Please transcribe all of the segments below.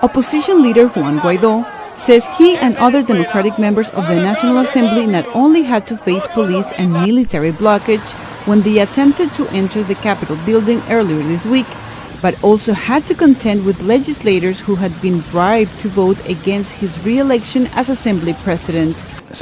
Opposition leader Juan Guaidó says he and other Democratic members of the National Assembly not only had to face police and military blockage when they attempted to enter the Capitol building earlier this week, but also had to contend with legislators who had been bribed to vote against his re-election as Assembly President. The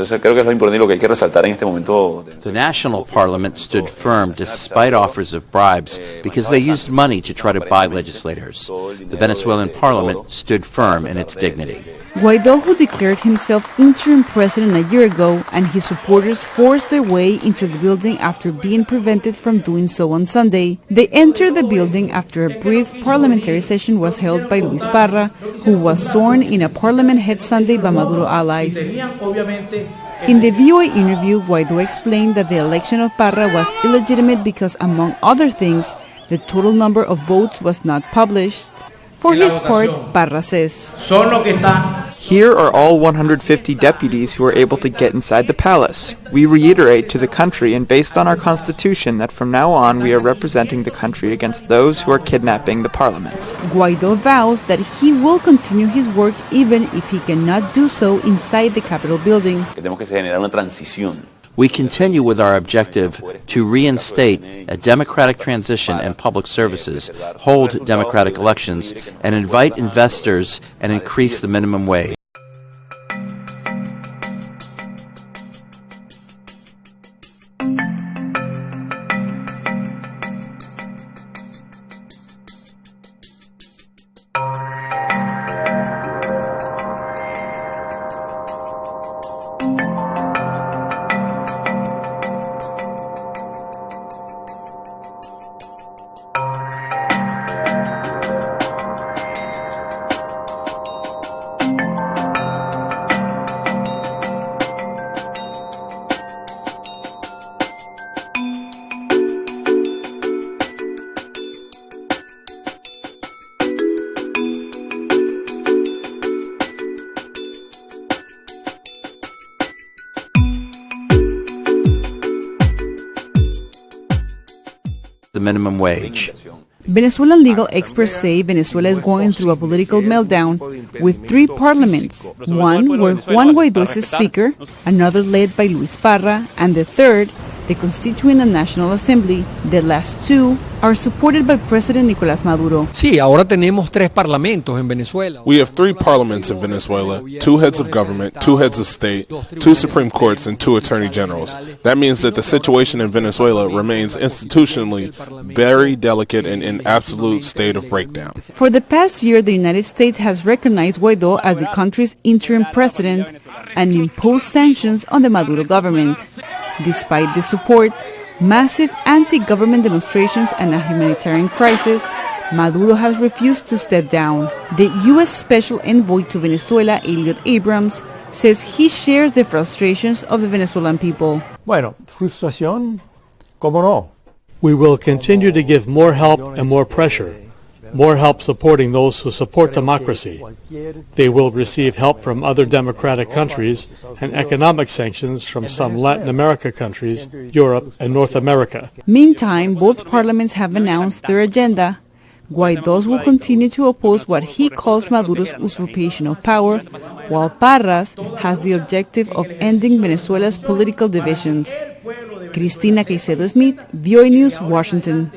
National Parliament stood firm despite offers of bribes because they used money to try to buy legislators. The Venezuelan Parliament stood firm in its dignity. Guaidó, who declared himself interim president a year ago, and his supporters forced their way into the building after being prevented from doing so on Sunday. They entered the building after a brief parliamentary session was held by Luis Parra, who was sworn in a parliament-held Sunday by Maduro allies. In the VOA interview, Guaidó explained that the election of Parra was illegitimate because, among other things, the total number of votes was not published. For his part, Parra says, "Here are all 150 deputies who were able to get inside the palace. We reiterate to the country and based on our constitution that from now on we are representing the country against those who are kidnapping the parliament." Guaidó vows that he will continue his work even if he cannot do so inside the Capitol building. We continue with our objective to reinstate a democratic transition and public services, hold democratic elections, and invite investors and increase the minimum wage. The minimum wage. Venezuelan legal experts say Venezuela is going through a political meltdown with three parliaments, one where Juan Guaidó is speaker, another led by Luis Parra, and the third, the Constituent and National Assembly. The last two are supported by President Nicolás Maduro. Sí, ahora tenemos tres parlamentos en Venezuela. We have three parliaments in Venezuela, two heads of government, two heads of state, two Supreme Courts, and two attorney generals. That means that the situation in Venezuela remains institutionally very delicate and in absolute state of breakdown. For the past year, the United States has recognized Guaidó as the country's interim president and imposed sanctions on the Maduro government. Despite this support, massive anti-government demonstrations and a humanitarian crisis, Maduro has refused to step down. The U.S. Special Envoy to Venezuela, Elliot Abrams, says he shares the frustrations of the Venezuelan people. Bueno, frustración, ¿cómo no? We will continue to give more help and more pressure. More help supporting those who support democracy. They will receive help from other democratic countries and economic sanctions from some Latin America countries, Europe, and North America. Meantime, both parliaments have announced their agenda. Guaidó's will continue to oppose what he calls Maduro's usurpation of power, while Parra's has the objective of ending Venezuela's political divisions. Cristina, Caicedo, Smit, VOA News, Washington.